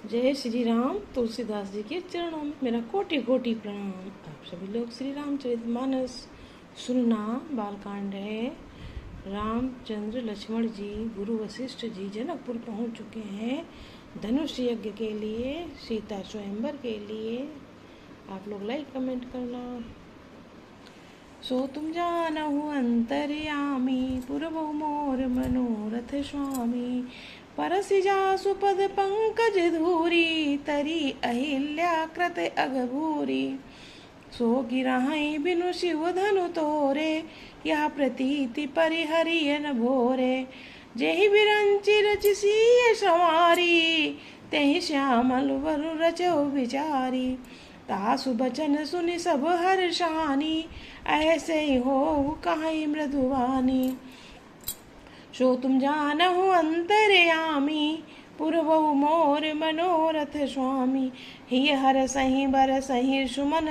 जय श्री राम। तुलसीदास जी के चरणों में मेरा कोटि कोटि प्रणाम। आप सभी लोग श्री रामचरितमानस सुनना। बालकांड है। रामचंद्र लक्ष्मण जी गुरु वशिष्ठ जी जनकपुर पहुंच चुके हैं धनुष यज्ञ के लिए, सीता स्वयंवर के लिए। आप लोग लाइक कमेंट करना। सो तुम जानहु अंतर्यामी, पुरबहु मोर मनोरथ स्वामी। परसि जासु पद पंकज धूरी, तरी अहिल्या कृत अगभूरी। सो गिरहि बिनु शिव धनु तोरे, यह प्रतीति परिहरियन भोरे। जेहि बिरंचि रचिसीय संवारी, तेहि श्यामल वरु रचो विचारी। तासु बचन सुनि सब हर्षानी, ऐसे हो कहीं मृदुवानी। सो तुम जानहु अंतर्यामी, पुरबहु मोर मनोरथ स्वामी। हिय हर सही बर सही सुमन,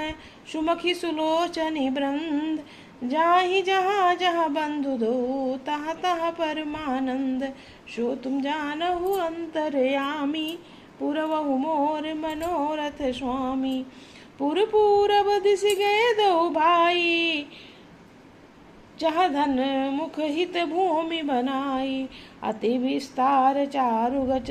सुमखी सुलोचनी वृंद। जाहि जहाँ जहाँ बंधु दो, तहाँ तहाँ परमानंद। सो तुम जानहु अंतर्यामी, पुरबहु मोर मनोरथ स्वामी। पुर पूरब दिस गए दो भाई, जहाँ धन मुख हित भूमि बनाई। अति विस्तार चारु गच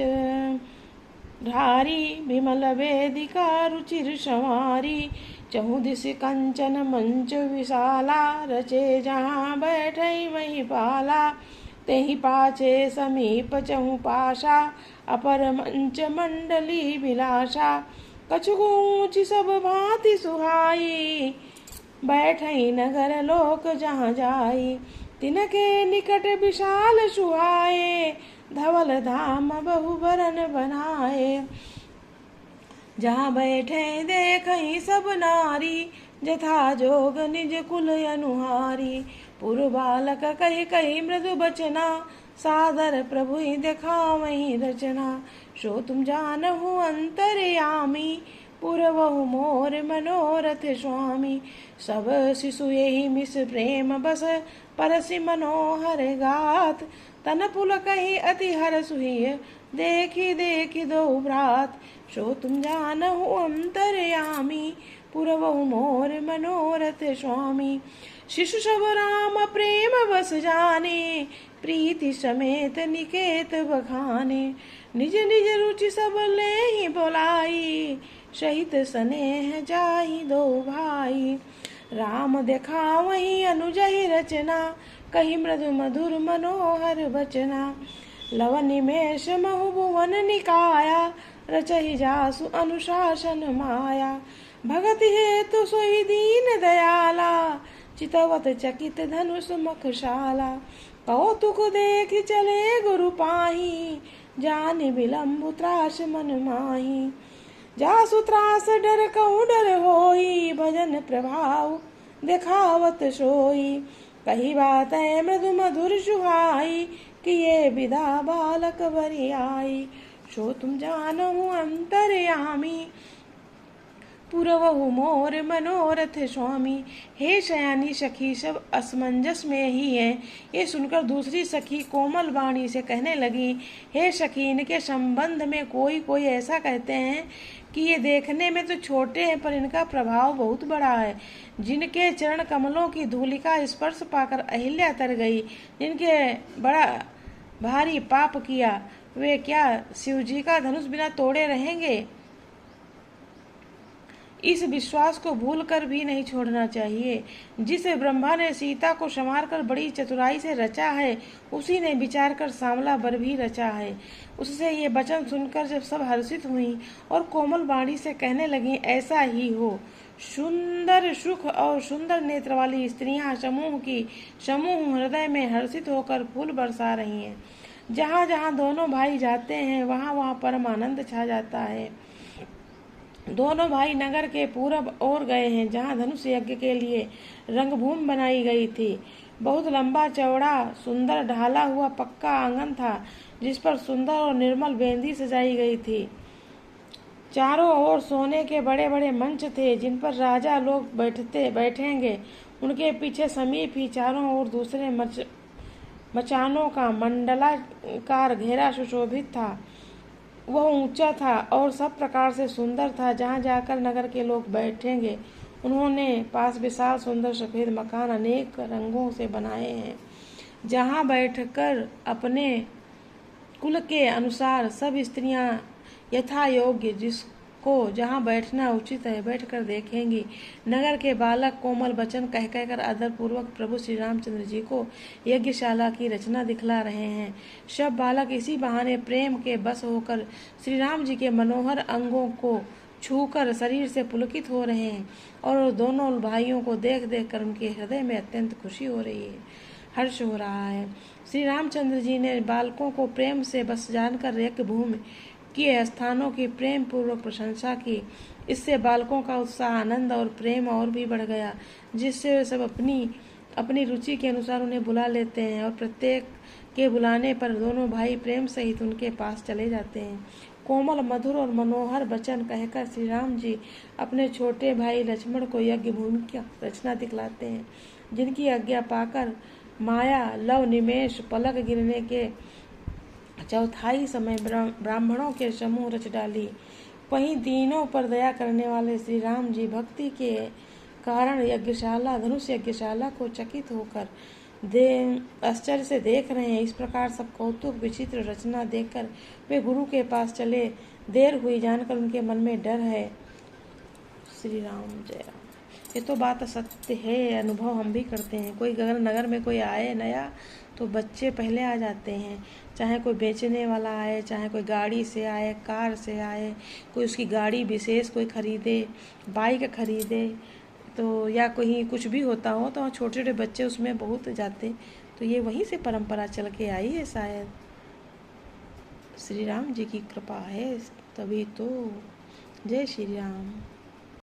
धारी, विमल वेदिका रुचिर संवारी। चहु दिश कंचन मंच विशाला, रचे जहाँ बैठई वही पाला। तेहि पाछे समीप चहु पाशा, अपर मंच मंडली विलासा। कछु ऊँची सब भांति सुहाई, बैठई नगर लोक जहाँ जाई। तिनके निकट विशाल सुहाए, धवल धाम बहु बरन बनाए। जहाँ बैठे देखई सब नारी, जथा जोग निज कुल अनुहारी। पुर बालक कही कही मृदु बचना, सादर प्रभु देखावही रचना। सो तुम जानहु अंतर्यामी, पुरबहु मोर मनोरथ स्वामी। सब शिशु यही मिस प्रेम बस, परसि मनोहर गात। तन पुलकहि अति हर्ष हुई, देखी देखी दो भ्रात। सो तुम जानहु अंतर्यामी, पुरबहु मोर मनोरथ स्वामी। शिशु सब राम प्रेम बस जाने, प्रीति समेत निकेत बखाने। निज निज रुचि सब ले ही बोलाई, सहित स्नेह जाहि दो भाई। राम देखा वही अनुजहि रचना, कही मृदु मधुर मनोहर बचना। लव निमेष महु भुवन निकाया, रचहि जासु अनुशासन माया। भगति हेतु सोई दीन दयाला, चितवत चकित धनुष मखशाला। कौतुक देख चले गुरु पाही, जानि विलम्ब त्रास मन माही। जासु त्रास डर कहूँ डर होई, भजन प्रभाव देखावत सोई। कही बात है मृदु मधुर सुहाई, किए विदा बालक बरी आई। सो तुम जानहु अंतर्यामी, पुरबहु मोर मनोरथ स्वामी। हे शयानी सखी सब असमंजस में ही है। ये सुनकर दूसरी सखी कोमल वाणी से कहने लगी, हे सखी, इनके संबंध में कोई कोई ऐसा कहते हैं कि ये देखने में तो छोटे हैं, पर इनका प्रभाव बहुत बड़ा है। जिनके चरण कमलों की धूलि का स्पर्श पाकर अहिल्या तर गई, जिनके बड़ा भारी पाप किया, वे क्या शिवजी का धनुष बिना तोड़े रहेंगे? इस विश्वास को भूलकर भी नहीं छोड़ना चाहिए। जिस ब्रह्मा ने सीता को संवार कर बड़ी चतुराई से रचा है, उसी ने विचार कर सांवला वर भी रचा है। उससे ये वचन सुनकर जब सब हर्षित हुई और कोमल वाणी से कहने लगी, ऐसा ही हो। सुंदर सुख और सुंदर नेत्र वाली स्त्रियां समूह हृदय में हर्षित होकर फूल बरसा रही हैं। जहाँ जहाँ दोनों भाई जाते हैं, वहाँ वहाँ परम आनंद छा जाता है। दोनों भाई नगर के पूरब ओर गए हैं, जहाँ धनुष यज्ञ के लिए रंगभूमि बनाई गई थी। बहुत लंबा चौड़ा सुंदर ढाला हुआ पक्का आंगन था, जिस पर सुंदर और निर्मल बेंदी सजाई गई थी। चारों ओर सोने के बड़े बड़े मंच थे, जिन पर राजा लोग बैठेंगे। उनके पीछे समीप ही चारों ओर दूसरे मचानों का मंडलाकार घेरा सुशोभित था। वह ऊंचा था और सब प्रकार से सुंदर था। जहाँ जाकर नगर के लोग बैठेंगे, उन्होंने पास विशाल सुंदर सफेद मकान अनेक रंगों से बनाए हैं, जहाँ बैठकर अपने कुल के अनुसार सब स्त्रियां यथा योग्य जिसको जहाँ बैठना उचित है बैठकर देखेंगी। नगर के बालक कोमल वचन कह कहकर आदरपूर्वक प्रभु श्री रामचंद्र जी को यज्ञशाला की रचना दिखला रहे हैं। सब बालक इसी बहाने प्रेम के बस होकर श्री राम जी के मनोहर अंगों को छूकर शरीर से पुलकित हो रहे हैं और दोनों भाइयों को देख देख कर उनके हृदय में अत्यंत खुशी हो रही है, हर्ष हो रहा है। श्री रामचंद्र जी ने बालकों को प्रेम से बस जानकर यज्ञ भूमि के स्थानों की प्रेम पूर्वक प्रशंसा की। इससे बालकों का उत्साह, आनंद और प्रेम और भी बढ़ गया, जिससे वे सब अपनी अपनी रुचि के अनुसार उन्हें बुला लेते हैं और प्रत्येक के बुलाने पर दोनों भाई प्रेम सहित उनके पास चले जाते हैं। कोमल, मधुर और मनोहर वचन कहकर श्री राम जी अपने छोटे भाई लक्ष्मण को यज्ञ भूमि की रचना दिखलाते हैं, जिनकी आज्ञा पाकर माया लव निमेष पलक गिरने के चौथाई समय ब्राह्मणों के समूह रच डाली। वहीं दीनों पर दया करने वाले श्री राम जी भक्ति के कारण यज्ञशाला धनुष यज्ञशाला को चकित होकर आश्चर्य से देख रहे हैं। इस प्रकार सब कौतुक विचित्र रचना देखकर वे गुरु के पास चले। देर हुई जानकर उनके मन में डर है। श्री राम जय राम। ये तो बात सत्य है, अनुभव हम भी करते हैं। कोई अगर नगर में कोई आए नया तो बच्चे पहले आ जाते हैं, चाहे कोई बेचने वाला आए, चाहे कोई गाड़ी से आए, कार से आए, कोई उसकी गाड़ी विशेष कोई खरीदे, बाइक खरीदे, तो या कोई कुछ भी होता हो तो छोटे छोटे बच्चे उसमें बहुत जाते। तो ये वहीं से परंपरा चल के आई है शायद। श्री राम जी की कृपा है तभी तो। जय श्री राम।